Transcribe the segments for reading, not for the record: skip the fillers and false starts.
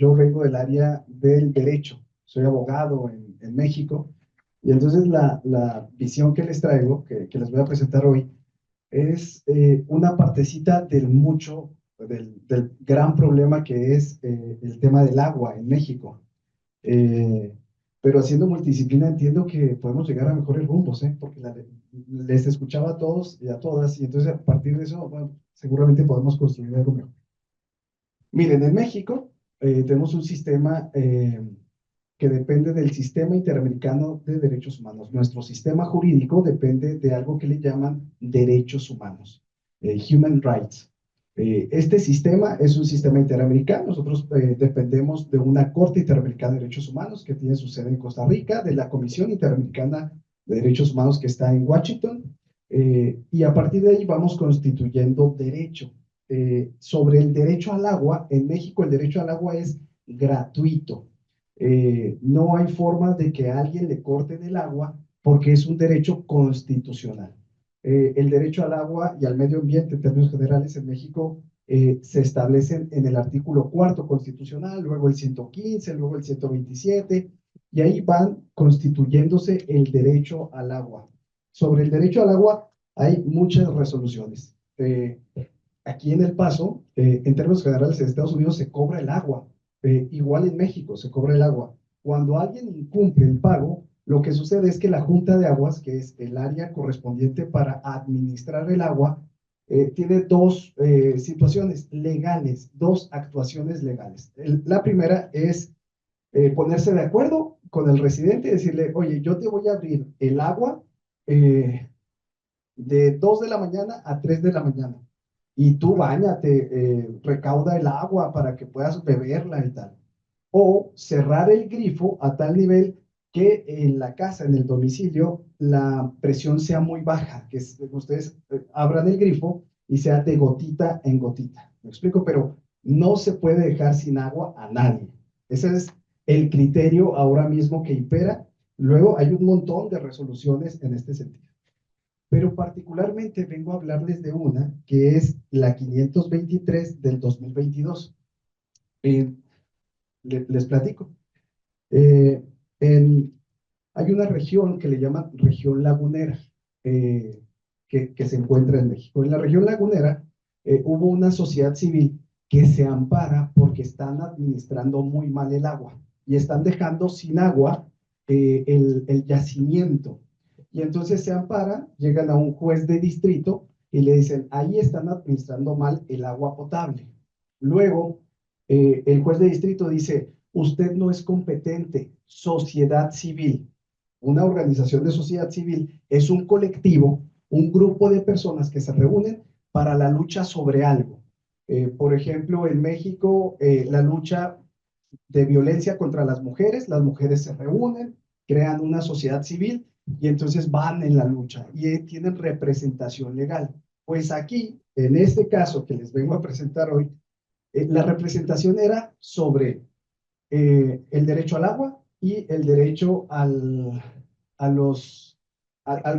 yo vengo del área del derecho, soy abogado en México, y entonces la visión que les traigo, que les voy a presentar hoy, es una partecita del gran problema que es el tema del agua en México. Eh, pero haciendo multidisciplina entiendo que podemos llegar a mejores rumbos, porque les escuchaba a todos y a todas, y entonces a partir de eso, bueno, seguramente podemos construir algo mejor. Miren, en México tenemos un sistema que depende del Sistema Interamericano de Derechos Humanos. Nuestro sistema jurídico depende de algo que le llaman derechos humanos, Human Rights. Este sistema es un sistema interamericano. Nosotros dependemos de una Corte Interamericana de Derechos Humanos que tiene su sede en Costa Rica, de la Comisión Interamericana de Derechos Humanos que está en Washington, y a partir de ahí vamos constituyendo derecho. Sobre el derecho al agua, en México el derecho al agua es gratuito. No hay forma de que a alguien le corten el agua porque es un derecho constitucional. El derecho al agua y al medio ambiente en términos generales en México se establecen en el artículo 4 constitucional, luego el 115, luego el 127, y ahí van constituyéndose el derecho al agua. Sobre el derecho al agua hay muchas resoluciones. Aquí en El Paso, en términos generales en Estados Unidos se cobra el agua, igual en México se cobra el agua. Cuando alguien incumple el pago, lo que sucede es que la Junta de Aguas, que es el área correspondiente para administrar el agua, tiene dos situaciones legales, dos actuaciones legales. La primera es ponerse de acuerdo con el residente y decirle, oye, yo te voy a abrir el agua eh, de 2 de la mañana a 3 de la mañana. Y tú báñate, recauda el agua para que puedas beberla y tal. O cerrar el grifo a tal nivel que en la casa, en el domicilio, la presión sea muy baja, que ustedes abran el grifo y sea de gotita en gotita. ¿Me explico? Pero no se puede dejar sin agua a nadie. Ese es el criterio ahora mismo que impera. Luego hay un montón de resoluciones en este sentido. Pero particularmente vengo a hablarles de una que es la 523 del 2022. Eh, les platico. Eh, en, Hay una región que le llaman región lagunera, que se encuentra en México. En la región lagunera hubo una sociedad civil que se ampara porque están administrando muy mal el agua y están dejando sin agua el yacimiento. Y entonces se amparan, llegan a un juez de distrito y le dicen, ahí están administrando mal el agua potable. Luego, el juez de distrito dice, usted no es competente, sociedad civil. Una organización de sociedad civil es un colectivo, un grupo de personas que se reúnen para la lucha sobre algo. Por ejemplo, en México, la lucha de violencia contra las mujeres se reúnen, crean una sociedad civil y entonces van en la lucha y tienen representación legal. Pues aquí, en este caso que les vengo a presentar hoy, la representación era sobre el derecho al agua y el derecho al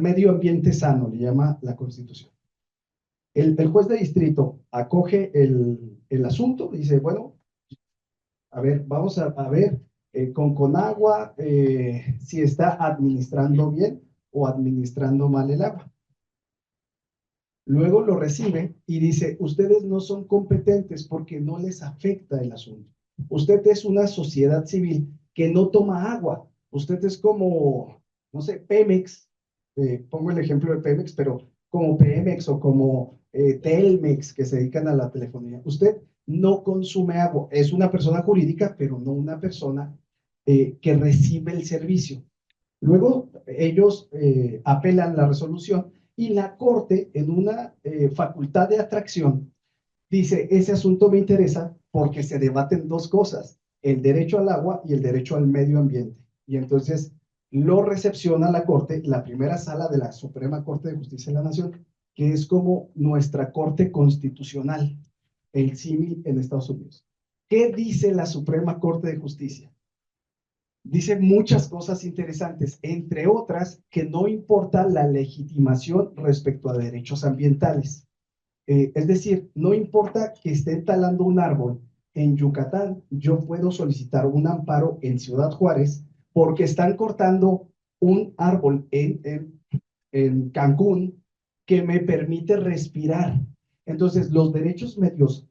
medio ambiente sano, le llama la Constitución. El juez de distrito acoge el asunto y dice, bueno, a ver, vamos a ver con agua si está administrando bien o administrando mal el agua. Luego lo recibe y dice, ustedes no son competentes porque no les afecta el asunto. Usted es una sociedad civil que no toma agua. Usted es como, no sé, Pemex, pongo el ejemplo de Pemex, pero como Pemex o como Telmex, que se dedican a la telefonía. Usted no consume agua. Es una persona jurídica, pero no una persona que recibe el servicio. Luego ellos apelan la resolución y la Corte, en una facultad de atracción, dice, ese asunto me interesa porque se debaten dos cosas, el derecho al agua y el derecho al medio ambiente. Y entonces lo recepciona la Corte, la primera sala de la Suprema Corte de Justicia de la Nación, que es como nuestra Corte Constitucional, el símil en Estados Unidos. ¿Qué dice la Suprema Corte de Justicia? Dice muchas cosas interesantes, entre otras que no importa la legitimación respecto a derechos ambientales. Es decir, no importa que estén talando un árbol en Yucatán yo puedo solicitar un amparo en Ciudad Juárez porque están cortando un árbol en Cancún que me permite respirar. Entonces, los derechos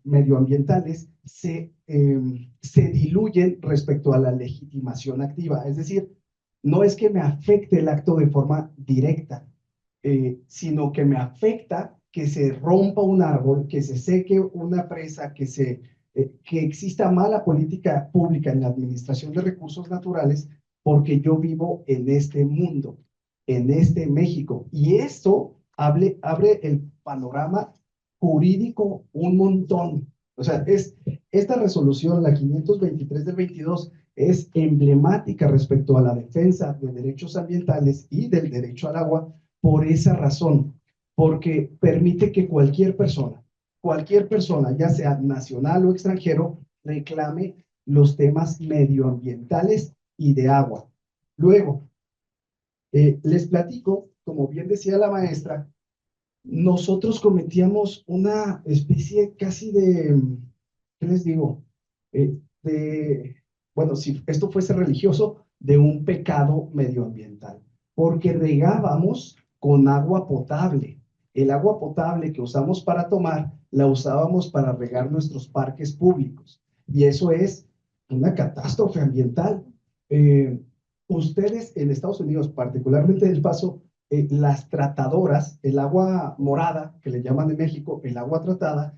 medioambientales se diluyen respecto a la legitimación activa. Es decir, no es que me afecte el acto de forma directa, sino que me afecta que se rompa un árbol, que se seque una presa, que exista mala política pública en la administración de recursos naturales, porque yo vivo en este mundo, en este México. Y esto abre el panorama jurídico un montón. O sea, esta resolución, la 523 del 22, es emblemática respecto a la defensa de derechos ambientales y del derecho al agua por esa razón, porque permite que cualquier persona, ya sea nacional o extranjero, reclame los temas medioambientales y de agua. Luego, les platico, como bien decía la maestra, nosotros cometíamos una especie casi de, ¿qué les digo? Bueno, si esto fuese religioso, de un pecado medioambiental, porque regábamos con agua potable. El agua potable que usamos para tomar, la usábamos para regar nuestros parques públicos. Y eso es una catástrofe ambiental. Eh, Ustedes en Estados Unidos, particularmente en El Paso, las tratadoras, el agua morada, que le llaman en México, el agua tratada,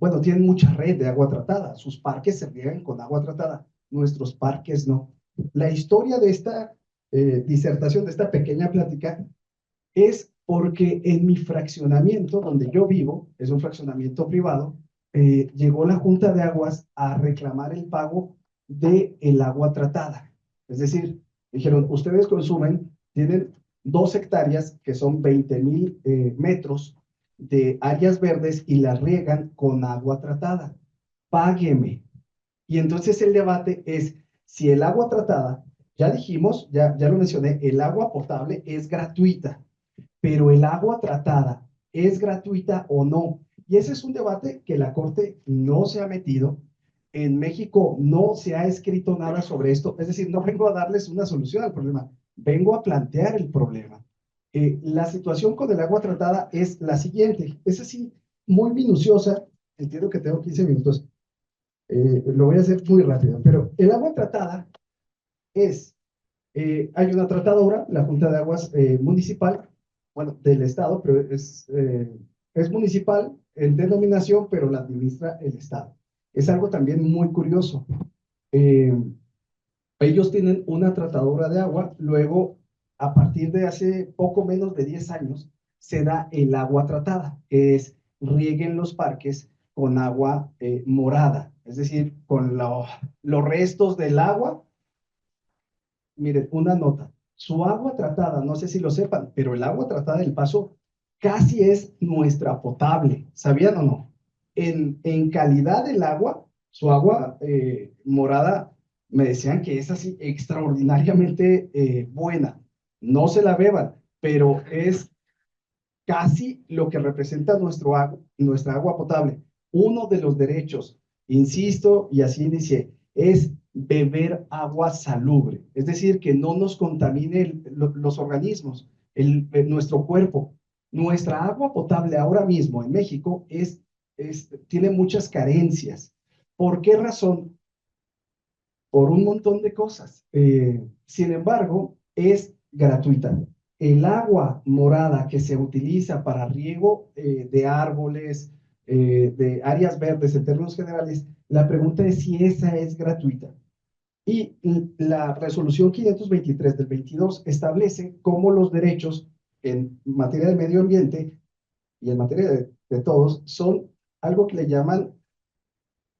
bueno, tienen mucha red de agua tratada. Sus parques se riegan con agua tratada, nuestros parques no. La historia de esta disertación, de esta pequeña plática, es porque en mi fraccionamiento, donde yo vivo, es un fraccionamiento privado, llegó la Junta de Aguas a reclamar el pago del agua tratada. Es decir, dijeron, ustedes consumen, tienen 2 hectáreas, que son 20,000 metros de áreas verdes y las riegan con agua tratada. Págueme. Y entonces el debate es si el agua tratada, ya dijimos, ya lo mencioné, el agua potable es gratuita, pero el agua tratada es gratuita o no. Y ese es un debate que la Corte no se ha metido. En México no se ha escrito nada sobre esto. Es decir, no vengo a darles una solución al problema, vengo a plantear el problema. La situación con el agua tratada es la siguiente. Es así, muy minuciosa. Entiendo que tengo 15 minutos. Lo voy a hacer muy rápido, pero el agua tratada es hay una tratadora, la Junta de Aguas Municipal, bueno, del Estado, pero es municipal en denominación, pero la administra el Estado. Es algo también muy curioso. Eh, Ellos tienen una tratadora de agua, luego, a partir de hace poco menos de 10 años, se da el agua tratada, que es rieguen los parques con agua morada, es decir, con los restos del agua. Miren, una nota. Su agua tratada, no sé si lo sepan, pero el agua tratada del Paso casi es nuestra potable. ¿Sabían o no? En calidad del agua, su agua morada, me decían que es así extraordinariamente buena. No se la beban, pero es casi lo que representa nuestra agua potable. Uno de los derechos, insisto, y así dice, es beber agua salubre, es decir, que no nos contamine los organismos, nuestro cuerpo. Nuestra agua potable ahora mismo en México tiene muchas carencias. ¿Por qué razón? Por un montón de cosas. Sin embargo, es gratuita. El agua morada que se utiliza para riego de árboles, de áreas verdes en términos generales, la pregunta es si esa es gratuita. Y la resolución 523 del 22 establece cómo los derechos en materia de medio ambiente y en materia de todos son algo que le llaman,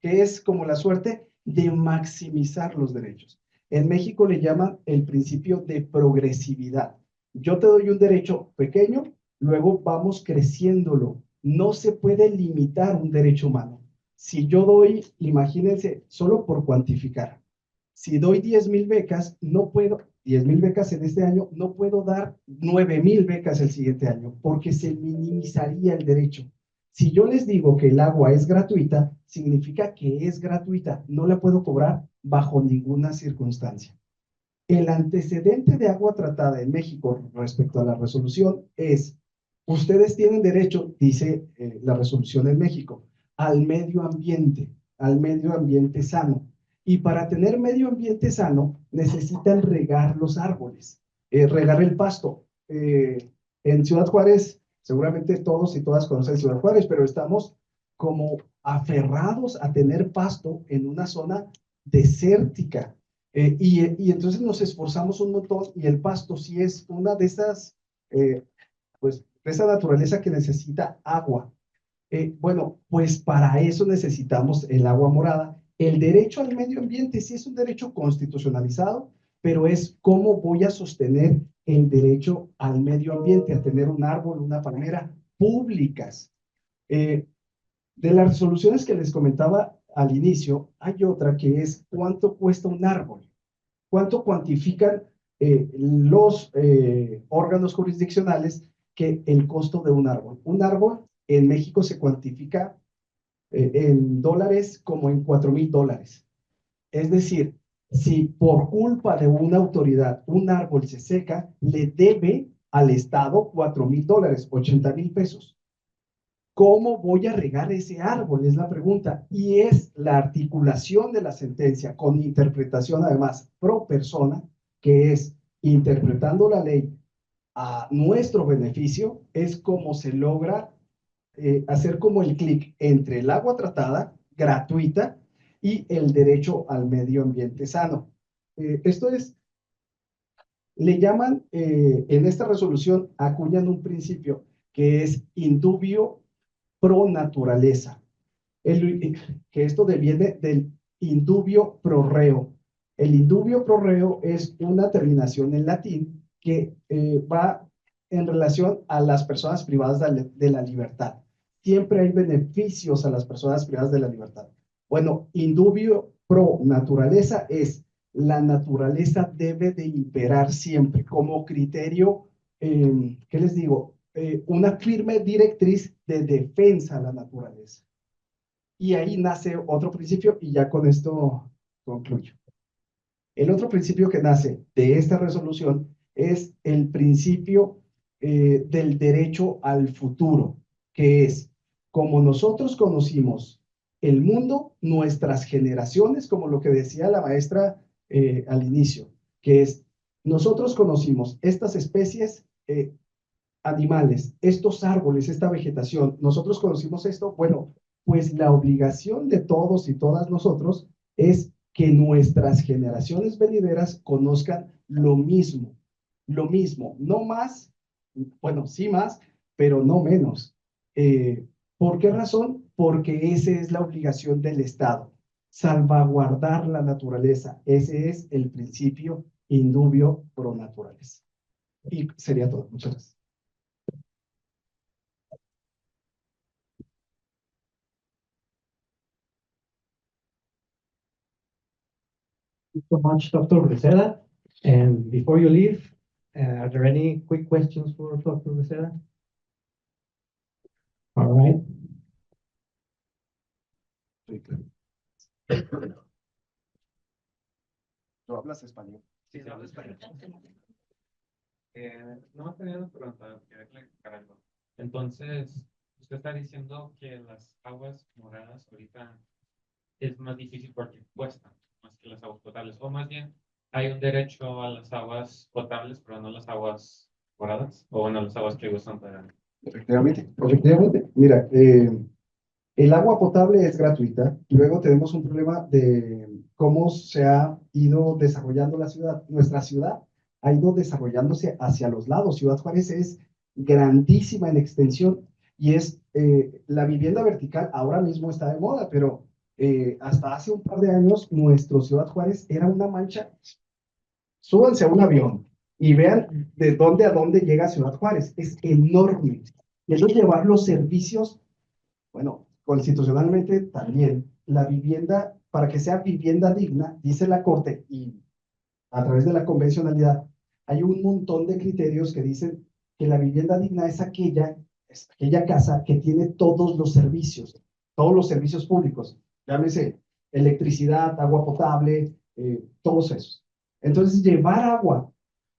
que es como la suerte de maximizar los derechos. En México le llaman el principio de progresividad. Yo te doy un derecho pequeño, luego vamos creciéndolo. No se puede limitar un derecho humano. Si yo doy, imagínense, solo por cuantificar, si doy 10,000 becas, no puedo, 10,000 becas en este año, no puedo dar 9,000 becas el siguiente año, porque se minimizaría el derecho. Si yo les digo que el agua es gratuita, significa que es gratuita, no la puedo cobrar bajo ninguna circunstancia. El antecedente de agua tratada en México respecto a la resolución es, ustedes tienen derecho, dice la resolución en México, al medio ambiente sano. Y para tener medio ambiente sano, necesitan regar los árboles, regar el pasto. En Ciudad Juárez, seguramente todos y todas conocen Ciudad Juárez, pero estamos como aferrados a tener pasto en una zona desértica. Y entonces nos esforzamos un montón y el pasto sí es una de esas, pues, de esa naturaleza que necesita agua. Bueno, pues para eso necesitamos el agua morada. El derecho al medio ambiente sí es un derecho constitucionalizado, pero es cómo voy a sostener el derecho al medio ambiente, a tener un árbol, una palmera públicas. Eh, de las resoluciones que les comentaba al inicio, hay otra que es cuánto cuesta un árbol, cuánto cuantifican los órganos jurisdiccionales que el costo de un árbol. Un árbol en México se cuantifica en dólares como en $4,000. Es decir, si por culpa de una autoridad un árbol se seca, le debe al Estado $4,000, 80,000 pesos. ¿Cómo voy a regar ese árbol? Es la pregunta. Y es la articulación de la sentencia con interpretación además pro persona, que es interpretando la ley a nuestro beneficio, es como se logra hacer como el clic entre el agua tratada, gratuita, y el derecho al medio ambiente sano. Esto es, le llaman, en esta resolución, acuñan un principio que es indubio pro naturaleza, que esto deviene del indubio pro reo. El indubio pro reo es una terminación en latín que va en relación a las personas privadas de la libertad. Siempre hay beneficios a las personas privadas de la libertad. Bueno, indubio pro naturaleza es la naturaleza debe de imperar siempre como criterio, ¿qué les digo? Una firme directriz de defensa a la naturaleza. Y ahí nace otro principio y ya con esto concluyo. El otro principio que nace de esta resolución es el principio del derecho al futuro, que es como nosotros conocimos el mundo, nuestras generaciones, como lo que decía la maestra al inicio, que es nosotros conocimos estas especies animales, estos árboles, esta vegetación, nosotros conocimos esto, bueno, pues la obligación de todos y todas nosotros es que nuestras generaciones venideras conozcan lo mismo, no más, bueno, sí más, pero no menos. ¿Por qué razón? Porque esa es la obligación del Estado, salvaguardar la naturaleza. Ese es el principio indubio pro naturaleza. Y sería todo. Muchas gracias. So much, Dr. Becerra. And before you leave, are there any quick questions for Dr. Becerra? All right. Sí, claro. ¿Tú hablas español? Sí, se habla español. No tenía una pregunta, quería aclarar algo. Entonces, usted está diciendo que las aguas moradas ahorita es más difícil porque cuestan más que las aguas potables, o más bien hay un derecho a las aguas potables, pero no las aguas moradas, o bueno, las aguas que usan para... Efectivamente, efectivamente. Mira, el agua potable es gratuita. Luego tenemos un problema de cómo se ha ido desarrollando la ciudad. Nuestra ciudad ha ido desarrollándose hacia los lados. Ciudad Juárez es grandísima en extensión y es la vivienda vertical ahora mismo está de moda, pero hasta hace un par de años nuestro Ciudad Juárez era una mancha. Súbanse a un avión y vean de dónde a dónde llega Ciudad Juárez. Es enorme. Y eso es llevar los servicios, bueno, constitucionalmente también, la vivienda, para que sea vivienda digna, dice la Corte, y a través de la convencionalidad, hay un montón de criterios que dicen que la vivienda digna es aquella, es aquella casa que tiene todos los servicios públicos, llámese electricidad, agua potable, todos esos. Entonces, llevar agua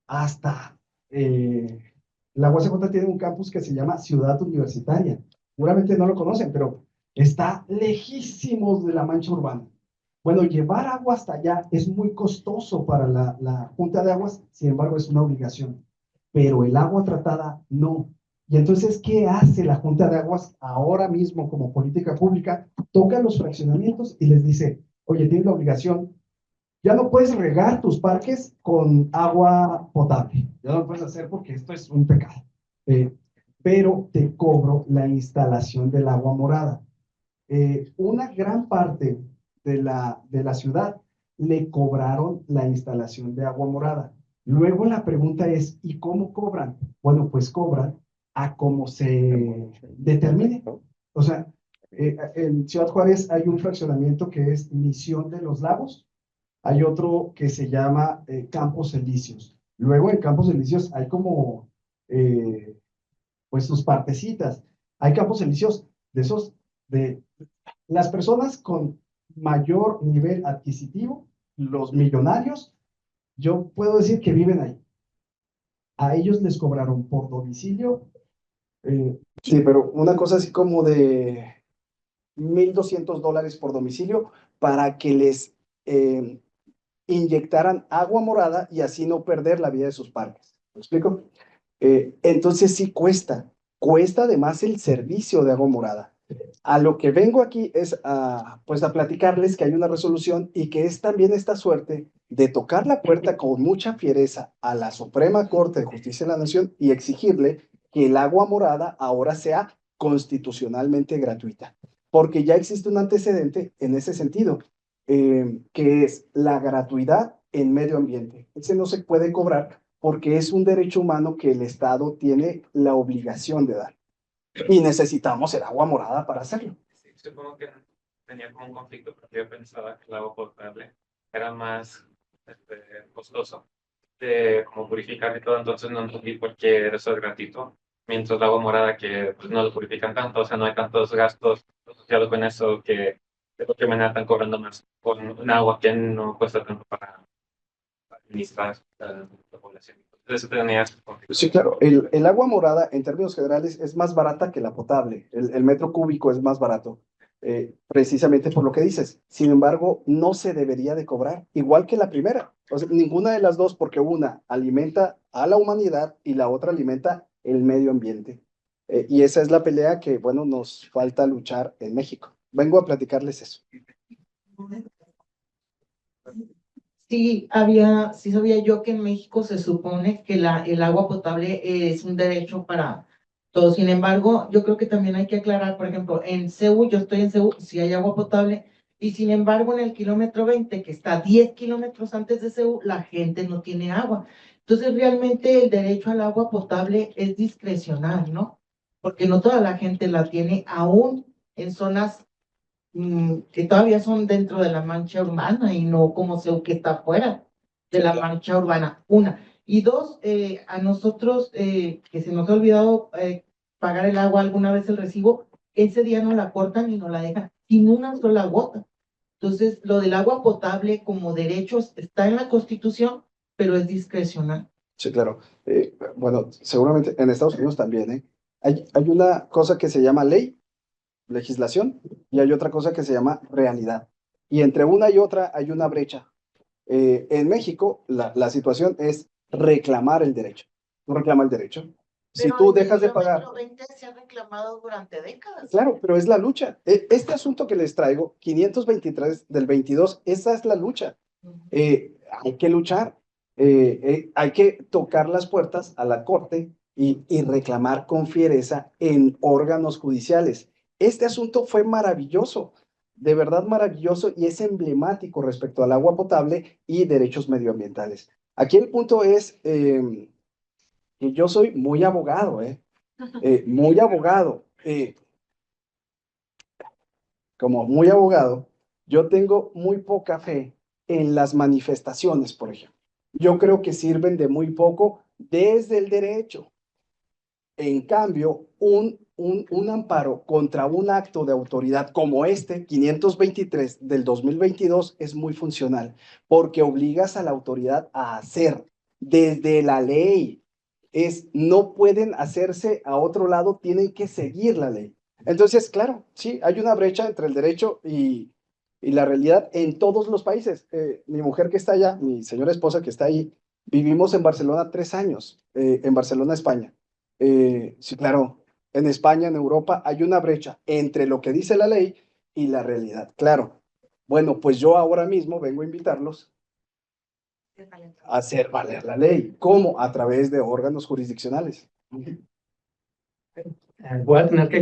hasta la UACJ tiene un campus que se llama Ciudad Universitaria. Seguramente no lo conocen, pero está lejísimos de la mancha urbana. Bueno, llevar agua hasta allá es muy costoso para la Junta de Aguas, sin embargo, es una obligación. Pero el agua tratada no. Y entonces, ¿qué hace la Junta de Aguas ahora mismo como política pública? Toca los fraccionamientos y les dice, oye, tienes la obligación, ya no puedes regar tus parques con agua potable. Ya no lo puedes hacer porque esto es un pecado. Pero te cobro la instalación del agua morada. Una gran parte de la ciudad le cobraron la instalación de agua morada. Luego la pregunta es, ¿y cómo cobran? Bueno, pues cobran a como se determine. O sea, en Ciudad Juárez hay un fraccionamiento que es Misión de los Lagos, hay otro que se llama Campos Elíseos. Luego en Campos Elíseos hay como, pues sus partecitas. Hay Campos Elíseos de esos, de las personas con mayor nivel adquisitivo, los millonarios, yo puedo decir que viven ahí. A ellos les cobraron por domicilio, sí, pero una cosa así como de $1,200 por domicilio para que les inyectaran agua morada y así no perder la vida de sus parques. ¿Me explico? Entonces sí cuesta además el servicio de agua morada. A lo que vengo aquí es pues a platicarles que hay una resolución y que es también esta suerte de tocar la puerta con mucha fiereza a la Suprema Corte de Justicia de la Nación y exigirle que el agua morada ahora sea constitucionalmente gratuita, porque ya existe un antecedente en ese sentido, que es la gratuidad en medio ambiente. Ese no se puede cobrar porque es un derecho humano que el Estado tiene la obligación de dar. Y necesitamos el agua morada para hacerlo. Sí, supongo que tenía como un conflicto porque yo pensaba que el agua potable era más costoso de como purificar y todo, entonces no entendí por qué eso es gratuito, mientras el agua morada que pues, no lo purifican tanto, o sea, no hay tantos gastos asociados con eso que de cualquier manera están cobrando más con un agua que no cuesta tanto para administrar la población. Entonces eso tenía ese conflicto. Sí, claro. El agua morada, en términos generales, es más barata que la potable. El metro cúbico es más barato, precisamente por lo que dices. Sin embargo, no se debería de cobrar, igual que la primera. O sea, ninguna de las dos, porque una alimenta a la humanidad y la otra alimenta el medio ambiente. Y esa es la pelea que, bueno, nos falta luchar en México. Vengo a platicarles eso. Sí sabía yo que en México se supone que el agua potable es un derecho para todos. Sin embargo, yo creo que también hay que aclarar, por ejemplo, en CEU, yo estoy en CEU, sí hay agua potable, y sin embargo en el kilómetro 20, que está 10 kilómetros antes de CEU, la gente no tiene agua. Entonces, realmente el derecho al agua potable es discrecional, ¿no? Porque no toda la gente la tiene, aún en zonas que todavía son dentro de la mancha urbana y no como CEU que está fuera de la mancha urbana, una. Y dos, a nosotros que se nos ha olvidado pagar el agua alguna vez el recibo, ese día no la cortan y no la dejan sin una sola gota. Entonces, lo del agua potable como derechos está en la Constitución, pero es discrecional. Sí, claro. Bueno, seguramente en Estados Unidos también, ¿eh? Hay una cosa que se llama ley, legislación, y hay otra cosa que se llama realidad. Y entre una y otra hay una brecha. En México, la situación es reclamar el derecho. Tú reclamas el derecho. Si tú dejas de pagar. Pero el kilómetro 20 se ha reclamado durante décadas. Claro, pero es la lucha. Este asunto que les traigo, 523 del 22, esa es la lucha. Hay que luchar, hay que tocar las puertas a la corte y reclamar con fiereza en órganos judiciales. Este asunto fue maravilloso, de verdad maravilloso y es emblemático respecto al agua potable y derechos medioambientales. Aquí el punto es que yo soy muy abogado, muy abogado. Como muy abogado, yo tengo muy poca fe en las manifestaciones, por ejemplo. Yo creo que sirven de muy poco desde el derecho. En cambio, un un amparo contra un acto de autoridad como este, 523 del 2022, es muy funcional, porque obligas a la autoridad a hacer desde la ley. No pueden hacerse a otro lado, tienen que seguir la ley. Entonces, claro, sí, hay una brecha entre el derecho y la realidad en todos los países. Mi mujer que está allá, mi señora esposa que está ahí, vivimos en Barcelona 3 años, en Barcelona, España. Sí, claro, en España, en Europa, hay una brecha entre lo que dice la ley y la realidad. Claro. Bueno, pues yo ahora mismo vengo a invitarlos a hacer valer la ley. ¿Cómo? A través de órganos jurisdiccionales. Voy a tener que